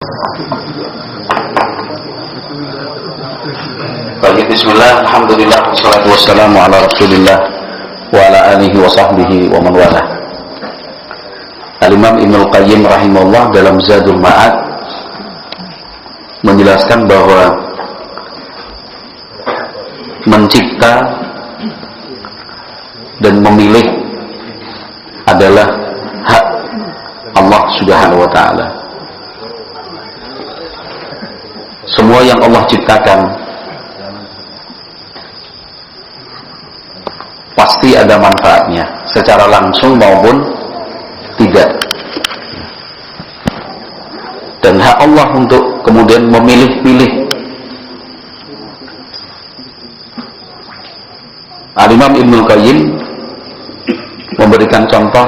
Baik, bismillah, alhamdulillah, wassalatu wassalamu ala rasulillah wa ala alihi wa sahbihi wa man wala. Al-Imam Ibnul Qayyim rahimahullah dalam Zadul Ma'ad menjelaskan bahwa mencipta dan memilih adalah hak Allah Subhanahu wa ta'ala. Semua yang Allah ciptakan pasti ada manfaatnya, secara langsung maupun tidak. Dan hak Allah untuk kemudian memilih-pilih. Al-Imam Ibnul Qayyim memberikan contoh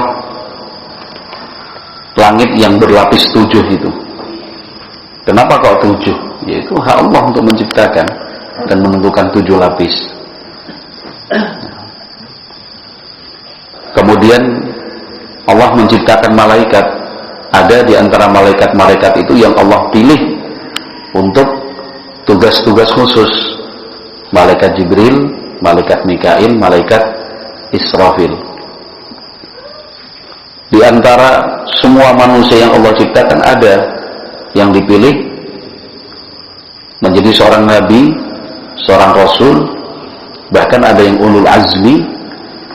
langit yang berlapis 7 itu. Kenapa kok 7? Yaitu hak Allah untuk menciptakan dan menentukan 7 lapis. Kemudian Allah menciptakan malaikat. Ada di antara malaikat-malaikat itu yang Allah pilih untuk tugas-tugas khusus. Malaikat Jibril, malaikat Mikail, malaikat Israfil. Di antara semua manusia yang Allah ciptakan ada yang dipilih menjadi seorang nabi, seorang rasul, bahkan ada yang ulul azmi,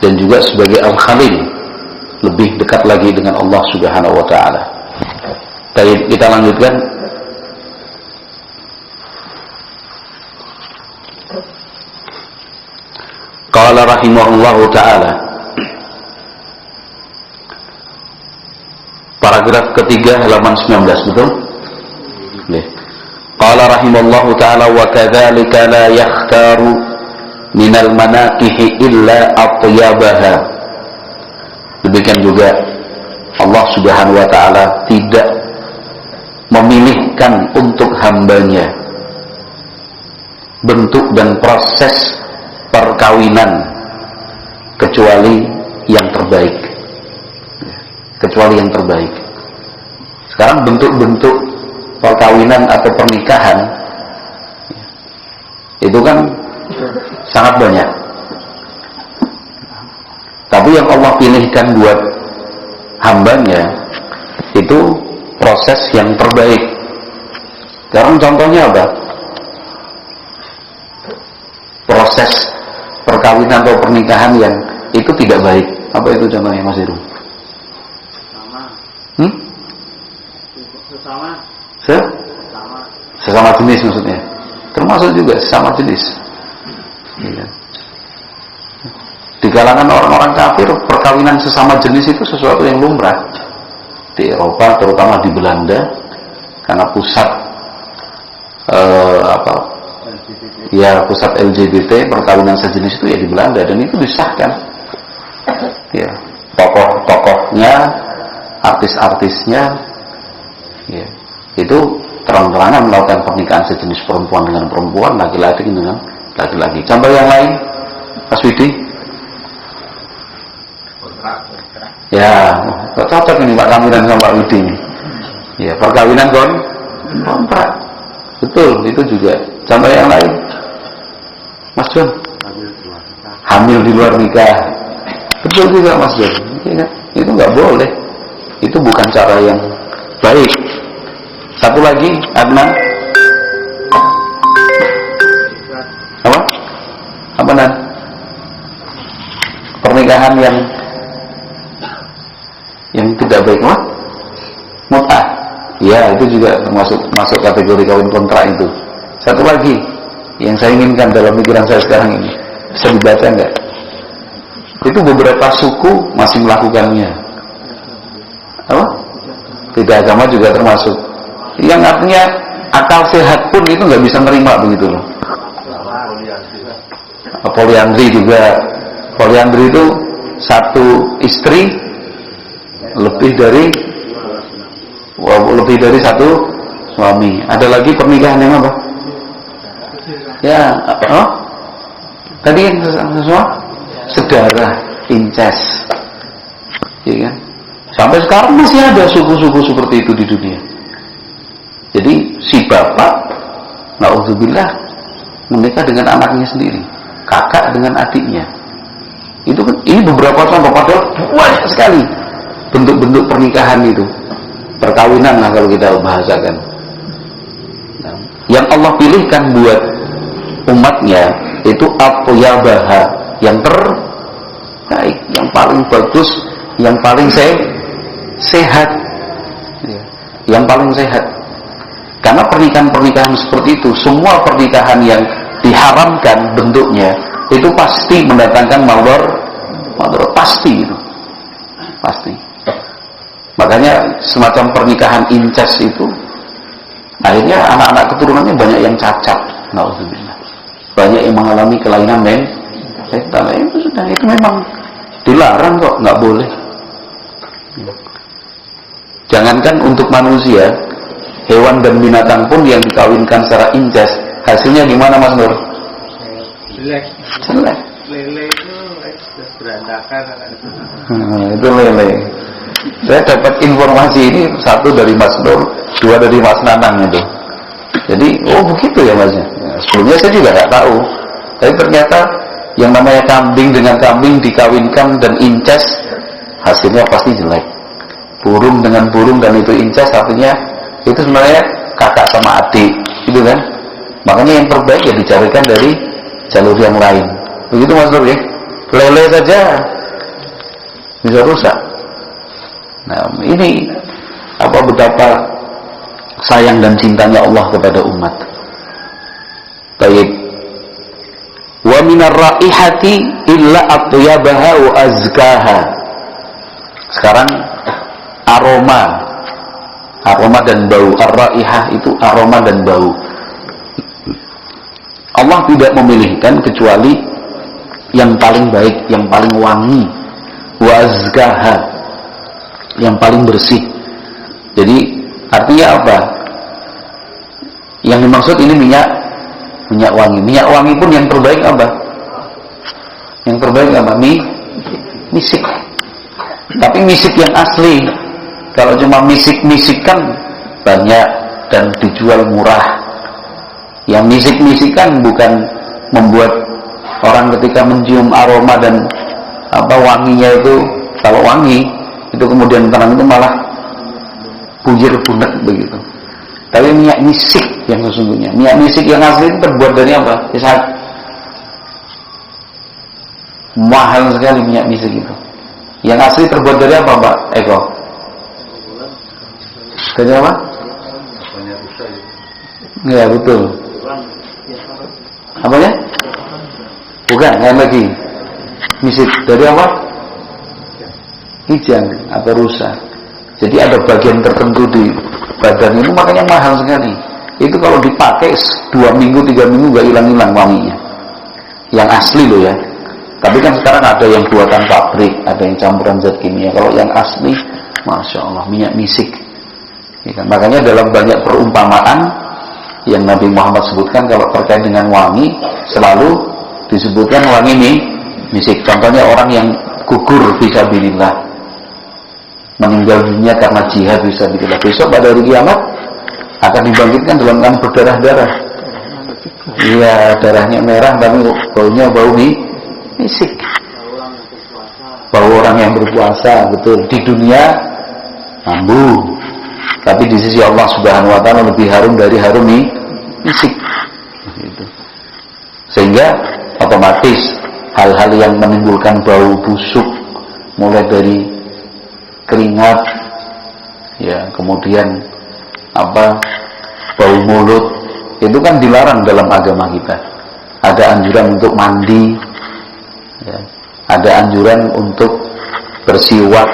dan juga sebagai al-khalil, lebih dekat lagi dengan Allah Subhanahu wa ta'ala. Kita lanjutkan. Qala rahimahullahu ta'ala, paragraf ketiga halaman 19, betul? Qala rahimahullahu ta'ala, wa kadzalika la yakhtaru minal manaqihi illa atyabaha. Demikian juga Allah Subhanahu wa ta'ala tidak memilihkan untuk hambanya bentuk dan proses perkawinan kecuali yang terbaik. Kecuali yang terbaik. Sekarang bentuk-bentuk perkawinan atau pernikahan itu kan sangat banyak. Tapi yang Allah pilihkan buat hambanya itu proses yang terbaik. Sekarang contohnya apa? Proses perkawinan atau pernikahan yang itu tidak baik. Apa itu contohnya, Mas Heru? Sesama jenis maksudnya. Termasuk juga sesama jenis. Di kalangan orang-orang kafir, perkawinan sesama jenis itu sesuatu yang lumrah. Di Eropa, terutama di Belanda, karena pusat pusat LGBT, perkawinan sejenis itu ya di Belanda, dan itu disahkan. Ya, tokoh-tokohnya, artis-artisnya, ya, itu terang-terangan melakukan pernikahan sejenis perempuan dengan perempuan, laki-laki dengan laki-laki. Contoh yang lain, Mas Widi? Ya, cocok ini Pak Kamilan sama Pak Widi ini. Ya, perkawinan kontrak. Betul, itu juga. Contoh yang lain, Mas John? Hamil di luar nikah. Betul juga, Mas John. Ya, itu nggak boleh. Itu bukan cara yang baik. Satu lagi, Adnan. Apa? Apa, Nan? Pernikahan yang tidak baik, apa? Mut'ah. Ya, itu juga masuk kategori kawin kontrak itu. Satu lagi yang saya inginkan dalam pikiran saya sekarang ini, bisa dibaca enggak? Itu beberapa suku masih melakukannya. Apa? Beda agama juga termasuk. Yang artinya akal sehat pun itu nggak bisa nerima begitu loh. Poliandri juga. Poliandri itu satu istri lebih dari satu suami. Ada lagi pernikahan yang apa? Ya, tadi yang semua sedara, incest, ya kan? Sampai sekarang masih ada suku-suku seperti itu di dunia. Jadi si bapak, na'udzubillah, menikah dengan anaknya sendiri, kakak dengan adiknya. Itu kan, ini beberapa contoh, padahal banyak sekali bentuk-bentuk pernikahan itu, perkawinan lah kalau kita bahasakan. Nah, yang Allah pilihkan buat umatnya itu at-thayyibaha, yang terbaik, yang paling bagus, yang paling sehat, yang paling sehat. Karena pernikahan-pernikahan seperti itu, semua pernikahan yang diharamkan bentuknya itu pasti mendatangkan madhar, pasti itu, pasti. Makanya semacam pernikahan incest itu, akhirnya anak-anak keturunannya banyak yang cacat, na'udzubillah. Banyak yang mengalami kelainan mental. Itu sudah, itu memang dilarang kok, nggak boleh. Jangankan untuk manusia, hewan dan binatang pun yang dikawinkan secara incest, hasilnya gimana Mas Nur? Jelek. Lele itu berantakan. Itu lele. Saya dapat informasi ini, satu dari Mas Nur, dua dari Mas Nanang itu. Jadi, oh begitu ya Mas. Sebelumnya saya juga nggak tahu. Tapi ternyata yang namanya kambing dengan kambing dikawinkan dan incest, hasilnya pasti jelek. Burung dengan burung dan itu incest, artinya itu sebenarnya kakak sama adik, gitu kan? Makanya yang terbaik ya dicarikan dari jalur yang lain. Begitu Mas Nur ya. Lele saja bisa rusak. Nah, ini betapa sayang dan cintanya Allah kepada umat. Baik. Wa minar raihati illa atyabaha wa azkaha. Sekarang aroma dan bau. Ar-raihah itu aroma dan bau. Allah tidak memilihkan kecuali yang paling baik, yang paling wangi, wa azkaha, yang paling bersih. Jadi artinya apa? Yang dimaksud ini minyak wangi. Minyak wangi pun yang terbaik apa? Yang terbaik apa? Misik. Tapi misik yang asli. Kalau cuma misik-misikan banyak dan dijual murah. Yang misik-misikan bukan membuat orang ketika mencium aroma dan wanginya itu, kalau wangi itu kemudian tenang, itu malah bujir bunek begitu. Tapi minyak misik yang sesungguhnya, minyak misik yang asli itu terbuat dari apa? Sangat mahal sekali minyak misik itu. Yang asli terbuat dari apa Pak Eko? Dari apa? Ya betul. Apanya? Bukan, lain lagi. Misik dari apa? Kijang atau rusa. Jadi ada bagian tertentu di badan itu, makanya mahal sekali. Itu kalau dipakai 2 minggu, 3 minggu gak hilang-hilang wanginya. Yang asli loh ya. Tapi kan sekarang ada yang buatan pabrik, ada yang campuran zat kimia. Kalau yang asli, Masya Allah, minyak misik. Ya kan? Makanya dalam banyak perumpamaan yang Nabi Muhammad sebutkan kalau terkait dengan wangi, selalu disebutkan wangi misik. Contohnya orang yang gugur fisabilillah, meninggal dunia karena jihad fisabilillah, besok pada hari kiamat akan dibangkitkan dalam keadaan berdarah-darah. Iya, darahnya merah tapi baunya bau misik. Bau orang yang berpuasa, betul. Di dunia mambu, tapi di sisi Allah Subhanahu wa taala lebih harum dari harum misik. Sehingga otomatis hal-hal yang menimbulkan bau busuk, mulai dari keringat, ya, kemudian bau mulut, itu kan dilarang dalam agama kita. Ada anjuran untuk mandi, ya, ada anjuran untuk bersiwak,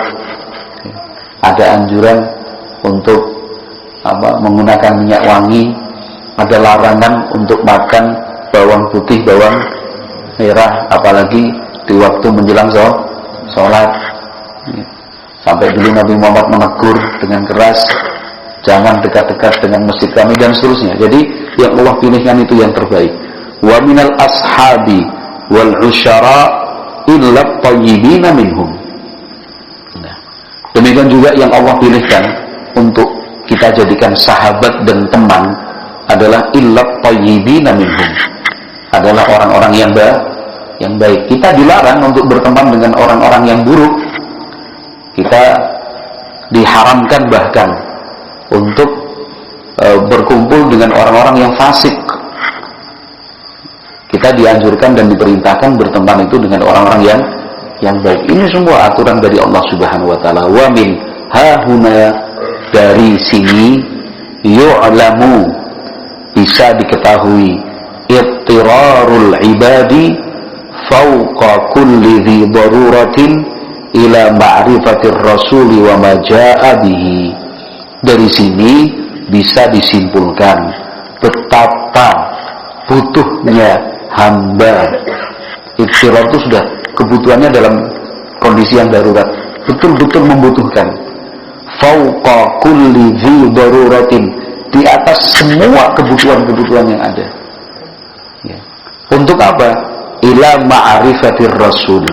ya, ada anjuran untuk menggunakan minyak wangi, ada larangan untuk makan bawang putih, bawang merah, apalagi di waktu menjelang sholat. Sampai dulu Nabi Muhammad menegur dengan keras, jangan dekat-dekat dengan masjid kami dan seterusnya. Jadi yang Allah pilihkan itu yang terbaik. Wa minal ashabi wal usyara illa tayyibina minhum. Nah, demikian juga yang Allah pilihkan untuk kita jadikan sahabat dan teman adalah illat thayyibina minhum, adalah orang-orang yang baik. Kita dilarang untuk berteman dengan orang-orang yang buruk. Kita diharamkan bahkan untuk berkumpul dengan orang-orang yang fasik. Kita dianjurkan dan diperintahkan berteman itu dengan orang-orang yang baik. Ini semua aturan dari Allah Subhanahu wa taala. Wa min hahuna, dari sini, yu'lamu, bisa diketahui, ittirarul ibadi fauqa kulli dhi daruratin ila ma'rifatir rasuli wa ma jaa bihi. Dari sini bisa disimpulkan betapa butuhnya hamba. Ittirar itu sudah kebutuhannya dalam kondisi yang darurat, betul-betul membutuhkan. Fauqa kulli dhi daruratin, di atas semua kebutuhan-kebutuhan yang ada. Ya. Untuk apa? Ila ma'rifatir rasul,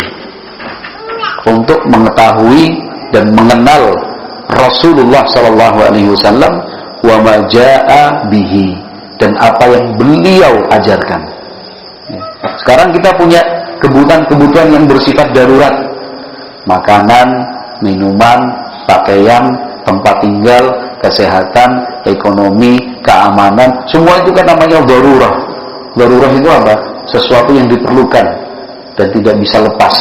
untuk mengetahui dan mengenal Rasulullah sallallahu alaihi wasallam, wa ma jaa bihi, dan apa yang beliau ajarkan. Ya. Sekarang kita punya kebutuhan-kebutuhan yang bersifat darurat. Makanan, minuman, pakaian, tempat tinggal, kesehatan, ekonomi, keamanan, semua itu kan namanya darurah. Darurah itu apa? Sesuatu yang diperlukan dan tidak bisa lepas,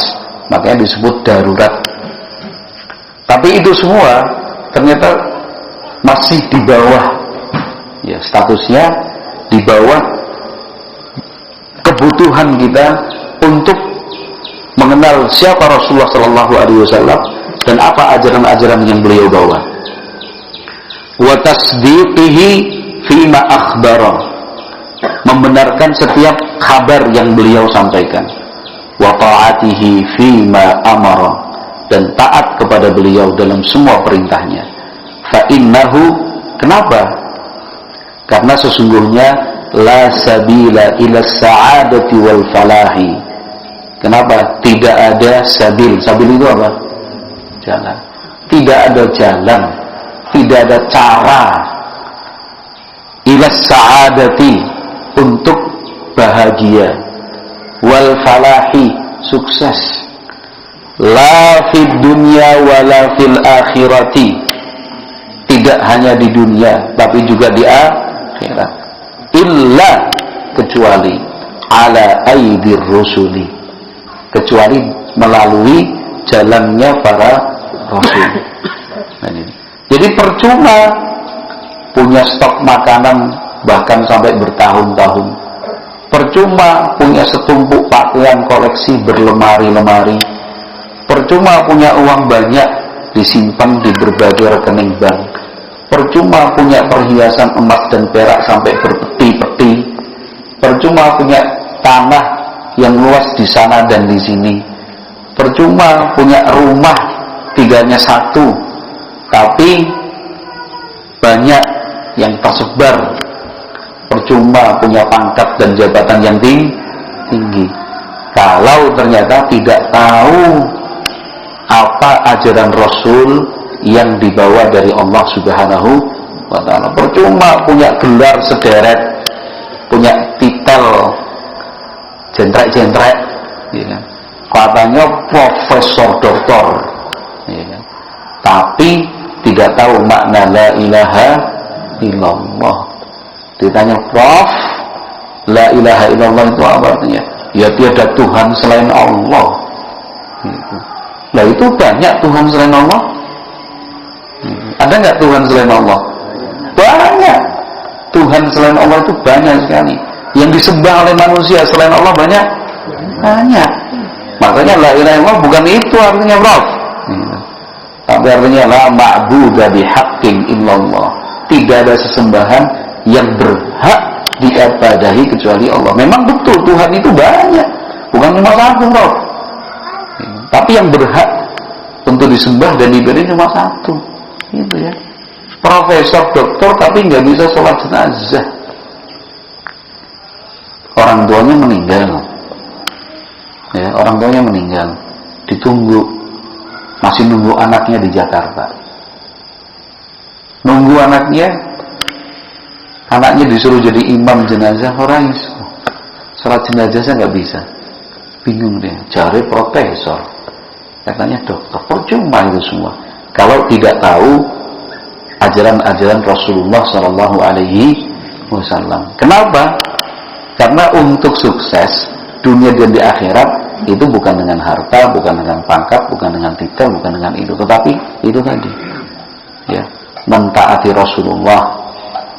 makanya disebut darurat. Tapi itu semua ternyata masih di bawah, ya, statusnya di bawah kebutuhan kita untuk mengenal siapa Rasulullah Sallallahu Alaihi Wasallam dan apa ajaran-ajaran yang beliau bawa. Wa tasdiqihi fima akhbara, membenarkan setiap kabar yang beliau sampaikan. Wa ta'atihi fima amara, dan taat kepada beliau dalam semua perintahnya. Fa innahu, kenapa? Karena sesungguhnya la sabila ila sa'adati wal falahi. Kenapa? Tidak ada sabil. Sabil itu apa? Jalan. Tidak ada jalan, tidak ada cara ila sa'adati, untuk bahagia, wal falahi, sukses, la fid dunya wala fil akhirati, tidak hanya di dunia tapi juga di akhirat, illa, kecuali, ala aidir rusuli, kecuali melalui jalannya para rasul. Jadi percuma punya stok makanan bahkan sampai bertahun-tahun, percuma punya setumpuk pakaian koleksi berlemari-lemari, percuma punya uang banyak disimpan di berbagai rekening bank, percuma punya perhiasan emas dan perak sampai berpeti-peti, percuma punya tanah yang luas di sana dan di sini, percuma punya rumah tiganya satu tapi banyak yang tersebar, percuma punya pangkat dan jabatan yang tinggi kalau ternyata tidak tahu apa ajaran Rasul yang dibawa dari Allah Subhanahu wa ta'ala. Percuma punya gelar sederet, punya titel jentrek-jentrek, ya, katanya profesor doktor, ya, tapi tidak tahu makna la ilaha illallah. Ditanya, Prof, la ilaha illallah itu apa artinya? Ya, tiada Tuhan selain Allah. Gitu. Lah itu banyak Tuhan selain Allah. Ada nggak Tuhan selain Allah? Banyak. Tuhan selain Allah itu banyak sekali. Yang disembah oleh manusia selain Allah banyak. Makanya la ilaha illallah bukan itu artinya, Prof. Tapi artinya la ma'budu bihaqqin illallah. Tidak ada sesembahan yang berhak diibadahi kecuali Allah. Memang betul Tuhan itu banyak, bukan cuma satu, Prof. Tapi yang berhak untuk disembah dan diibadahi cuma satu. Gitu ya. Profesor, doktor tapi nggak bisa sholat jenazah. Orang tuanya meninggal. Ya, orang tuanya meninggal. Ditunggu, masih nunggu anaknya di Jakarta. Nunggu nunggu anaknya disuruh jadi imam jenazah, orang salat jenazah saya nggak bisa, bingung dia, cari profesor, katanya dokter, percuma itu semua kalau tidak tahu ajaran-ajaran Rasulullah Shallallahu Alaihi Wasallam. Kenapa? Karena untuk sukses dunia dan di akhirat itu bukan dengan harta, bukan dengan pangkat, bukan dengan titel, bukan dengan itu, tetapi itu tadi, ya, mentaati Rasulullah,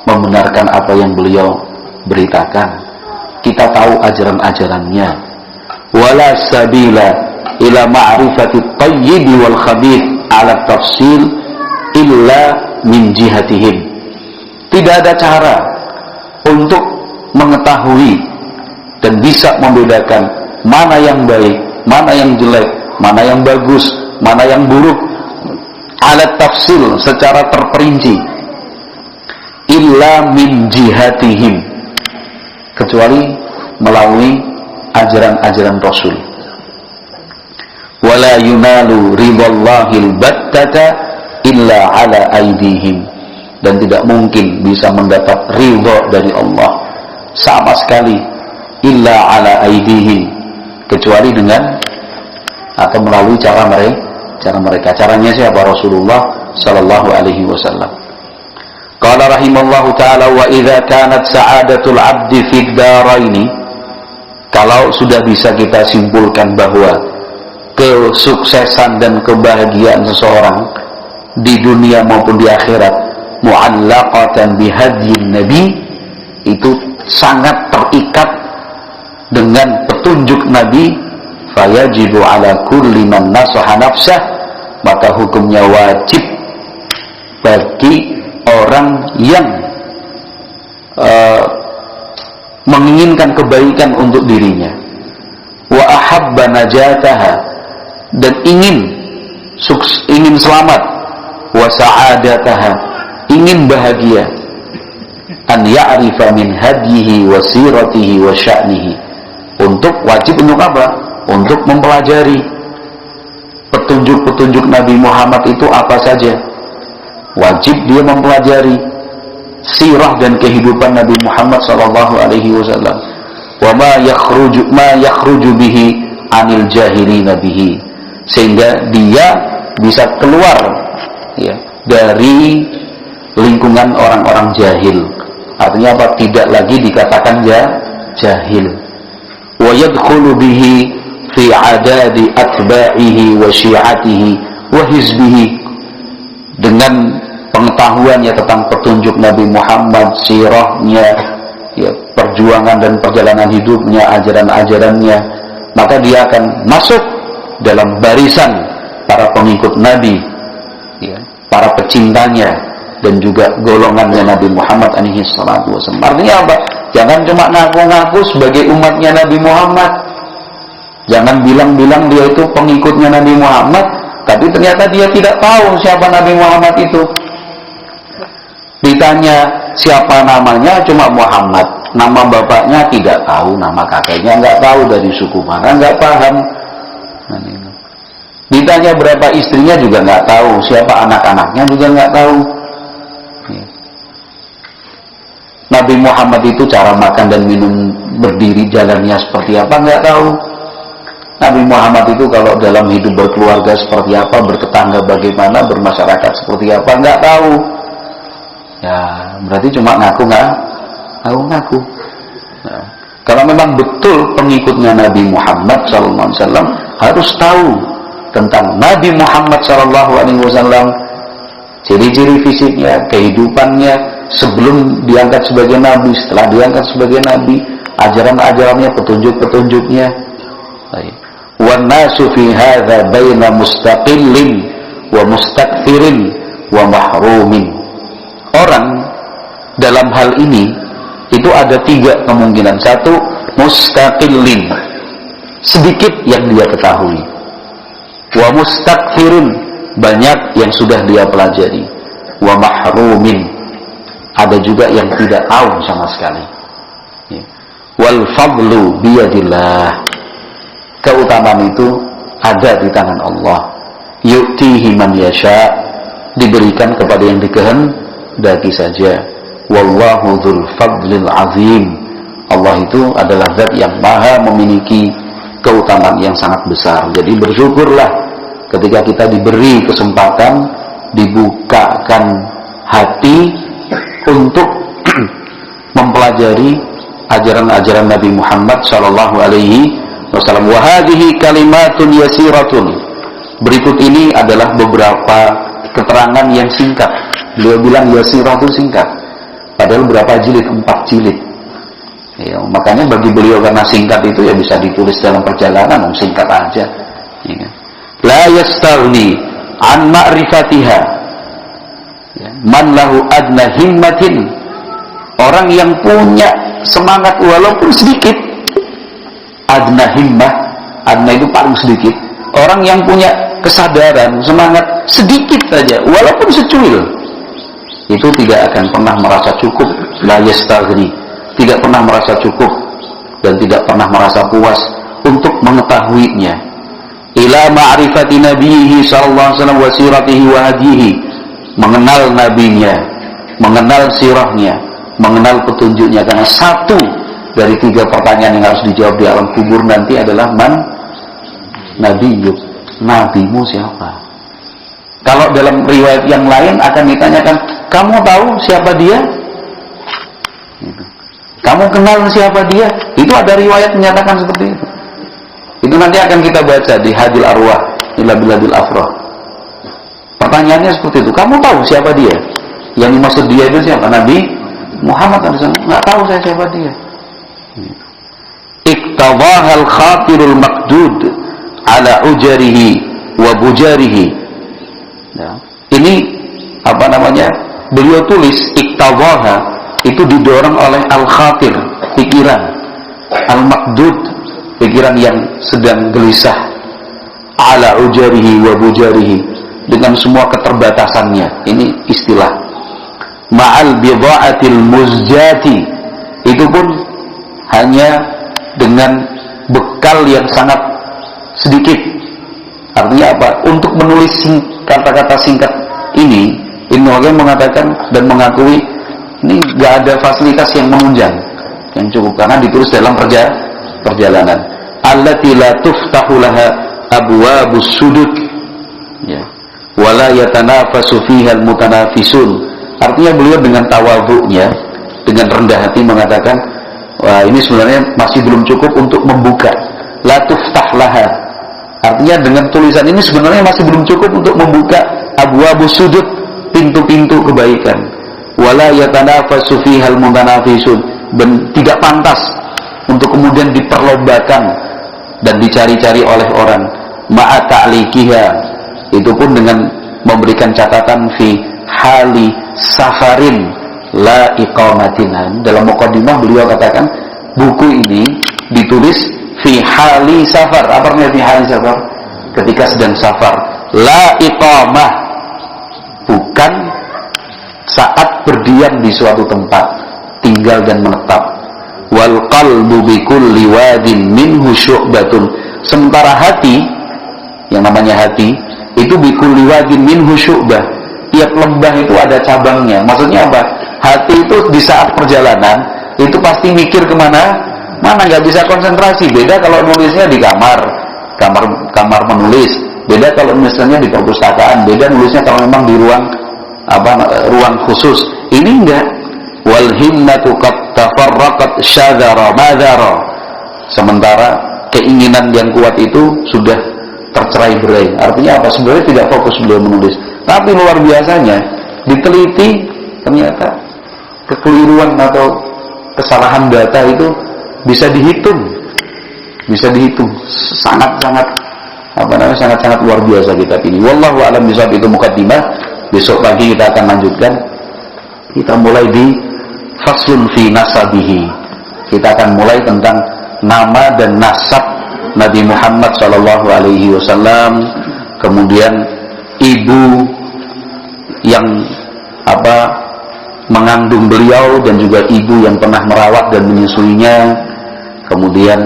membenarkan apa yang beliau beritakan, kita tahu ajaran-ajarannya. Wala sabila ila ma'rifati at-tayyib wal khabith ala tafsil illa min jihatihim. Tidak ada cara untuk mengetahui dan bisa membedakan mana yang baik, mana yang jelek, mana yang bagus, mana yang buruk, ala tafsil, secara terperinci, illa min jihatihim, kecuali melalui ajaran-ajaran Rasul. Wala yunalu ridallahil battata illa ala aidihim, dan tidak mungkin bisa mendapat ridha dari Allah sama sekali illa ala aidihim, kecuali dengan atau melalui cara mereka. Caranya siapa? Rasulullah sallallahu alaihi wasallam. Qala rahimallahu taala wa idza kanat sa'adatul 'abdi fid daraini, kalau sudah bisa kita simpulkan bahwa kesuksesan dan kebahagiaan seseorang di dunia maupun di akhirat mu'allaqatan bihadyin nabi, itu sangat terikat dengan petunjuk Nabi, fayajibu ala kulli man nasaha nafsah, maka hukumnya wajib bagi orang yang menginginkan kebaikan untuk dirinya, wa ahabba najataha, dan ingin selamat, wa sa'adataha, ingin bahagia, an ya'rifa min hadyihi wa siratihi wa sya'nihi, untuk wajib untuk apa? Untuk mempelajari petunjuk-petunjuk Nabi Muhammad itu apa saja. Wajib dia mempelajari sirah dan kehidupan Nabi Muhammad sallallahu alaihi wasallam. Wa ma yakhruju bihi anil jahilina bihi, sehingga dia bisa keluar, ya, dari lingkungan orang-orang jahil. Artinya apa? Tidak lagi dikatakan jahil. Wa yadkhulu bihi fi adadi atba'ihi wa syi'atihi wa hizbihi, dengan pengetahuannya tentang petunjuk Nabi Muhammad, sirahnya, ya, perjuangan dan perjalanan hidupnya, ajaran-ajarannya, maka dia akan masuk dalam barisan para pengikut Nabi, ya, para pecintanya, dan juga golongannya Nabi Muhammad alaihi salatu wasallam. Artinya apa? Jangan cuma ngaku-ngaku sebagai umatnya Nabi Muhammad, jangan bilang-bilang dia itu pengikutnya Nabi Muhammad, tapi ternyata dia tidak tahu siapa Nabi Muhammad itu. Ditanya siapa namanya, cuma Muhammad, nama bapaknya tidak tahu, nama kakeknya nggak tahu, dari suku mana nggak paham. Ditanya berapa istrinya juga nggak tahu, siapa anak-anaknya juga nggak tahu. Nabi Muhammad itu cara makan dan minum, berdiri jalannya seperti apa nggak tahu. Nabi Muhammad itu kalau dalam hidup berkeluarga seperti apa, bertetangga bagaimana, bermasyarakat seperti apa nggak tahu. Ya berarti cuma ngaku. Nah, kalau memang betul pengikutnya Nabi Muhammad SAW, harus tahu tentang Nabi Muhammad SAW, ciri-ciri fisiknya, kehidupannya sebelum diangkat sebagai Nabi, setelah diangkat sebagai Nabi, ajaran-ajarannya, petunjuk-petunjuknya. Wan nasu fi hadza baina mustaqillin wa mustakthirin wa mahrumin. Orang dalam hal ini itu ada 3 kemungkinan. 1, mustaqillin, sedikit yang dia ketahui. Wa mustakthirin, banyak yang sudah dia pelajari. Wa mahrumin, ada juga yang tidak tahu sama sekali. Wal fadlu biyadillah, keutamaan itu ada di tangan Allah. Yu'tihi man yasha, diberikan kepada yang daki saja. Wallahu dzul fadlil azim. Allah itu adalah zat yang maha memiliki keutamaan yang sangat besar. Jadi bersyukurlah ketika kita diberi kesempatan, dibukakan hati untuk mempelajari ajaran-ajaran Nabi Muhammad sallallahu alaihi wasallam. Wa hadhihi kalimatun yasiratun. Berikut ini adalah beberapa keterangan yang singkat. Beliau bilang yasirah itu singkat. Padahal berapa jilid? 4 jilid. Ya, makanya bagi beliau karena singkat itu ya bisa ditulis dalam perjalanan, singkat aja. Ya. La yastaghni an ma'rifatiha. Ya. Man lahu adna himmatin. Orang yang punya semangat walaupun sedikit. Adna himmah, adna itu paling sedikit. Orang yang punya kesadaran, semangat sedikit saja, walaupun secuil, itu tidak akan pernah merasa cukup. La yastaghni, tidak pernah merasa cukup dan tidak pernah merasa puas untuk mengetahuinya. Ila ma'rifati nabiyhi sallallahu alaihi wasallam wa siratihi wa hadihi, mengenal nabinya, mengenal sirahnya, mengenal petunjuknya. Karena satu dari 3 pertanyaan yang harus dijawab di alam kubur nanti adalah man nabiyuk, nabimu siapa? Kalau dalam riwayat yang lain akan ditanyakan, kamu tahu siapa dia? Kamu kenal siapa dia? Itu ada riwayat menyatakan seperti itu. Itu nanti akan kita baca di Hadil Arwah ila biladil afrah. Pertanyaannya seperti itu. Kamu tahu siapa dia? Yang dimaksud dia itu siapa? Nabi Muhammad SAW. Nggak tahu saya siapa dia. Iktadahal khatirul makdud ala ujarihi wa bujarihi. Ya. Ini apa namanya? Beliau tulis iktadaha itu didorong oleh al-khatir, pikiran, al-makdud, pikiran yang sedang gelisah, ala ujarihi wa bujarihi, dengan semua keterbatasannya. Ini istilah ma'al bidha'atil muzjati, itu pun hanya dengan bekal yang sangat sedikit. Artinya apa? Untuk menulis kata-kata singkat ini, Ibnu Qayyim mengatakan dan mengakui ini gak ada fasilitas yang menunjang, yang cukup, karena ditulis dalam perjalanan. Allati la tuftahu laha abwabus sudud, ya, wala yatanafasu fiha almutanafisun. Artinya beliau dengan tawadhu'nya, dengan rendah hati mengatakan, wah ini sebenarnya masih belum cukup untuk membuka. La tuftah laha, artinya dengan tulisan ini sebenarnya masih belum cukup untuk membuka abwabus sudud, pintu-pintu kebaikan. Wala yatanafasu fihal mutanafisun, dan tidak pantas untuk kemudian diperlombakan dan dicari-cari oleh orang. Ma'a ta'liqiha, itu pun dengan memberikan catatan fi hali safarin la iqamatin. Dalam muqaddimah beliau katakan buku ini ditulis fi hali safar. Apa artinya fi hali safar? Ketika sedang safar. La iqamah, bukan saat berdiam di suatu tempat, tinggal dan menetap. Wal qalbu bi kulli wadin minhu syu'batun, sementara hati, yang namanya hati itu bi kulli wadin minhu syu'bah, tiap lembah itu ada cabangnya. Maksudnya apa? Hati itu di saat perjalanan itu pasti mikir kemana mana, nggak bisa konsentrasi. Beda kalau nulisnya di kamar menulis, beda kalau misalnya di perpustakaan, beda nulisnya kalau memang di ruang khusus. Ini enggak. Wal himmatu qad tafarraqat syadara madara, sementara keinginan yang kuat itu sudah tercerai-berai. Artinya apa? Sebenarnya tidak fokus beliau menulis, tapi luar biasanya diteliti, ternyata kekeliruan atau kesalahan data itu bisa dihitung, sangat-sangat sangat-sangat luar biasa kitab ini. Wallahu a'lam bishawab. Itu mukaddimah. Besok pagi kita akan lanjutkan. Kita mulai di faslun fi nasabihi. Kita akan mulai tentang nama dan nasab Nabi Muhammad sallallahu alaihi wasallam, kemudian ibu yang mengandung beliau dan juga ibu yang pernah merawat dan menyusuinya, kemudian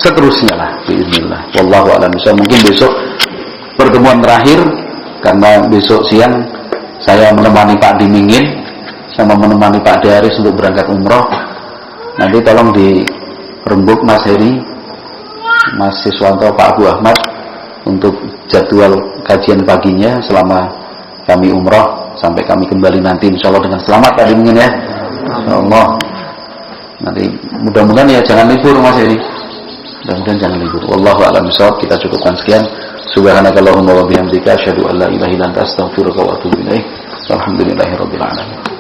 seterusnya lah bismillah. Wallahu a'lam bishawab. Mungkin besok pertemuan terakhir, karena besok siang saya menemani Pak Dimingin sama menemani Pak Daris untuk berangkat umroh, nanti tolong dirembuk Mas Heri, Mas Siswanto, Pak Abu Ahmad untuk jadwal kajian paginya selama kami umroh sampai kami kembali nanti insyaallah dengan selamat tadi mungkin ya. Insyaallah. Nanti mudah-mudahan ya jangan libur Mas Heri. Mudah-mudahan jangan libur. Wallahu a'lam bishawab. Kita cukupkan sekian. Subhanakallahumma wa bihamdika asyhadu an la ilaha illa anta astaghfiruka wa atubu ilaik. Walhamdulillahirabbil alamin.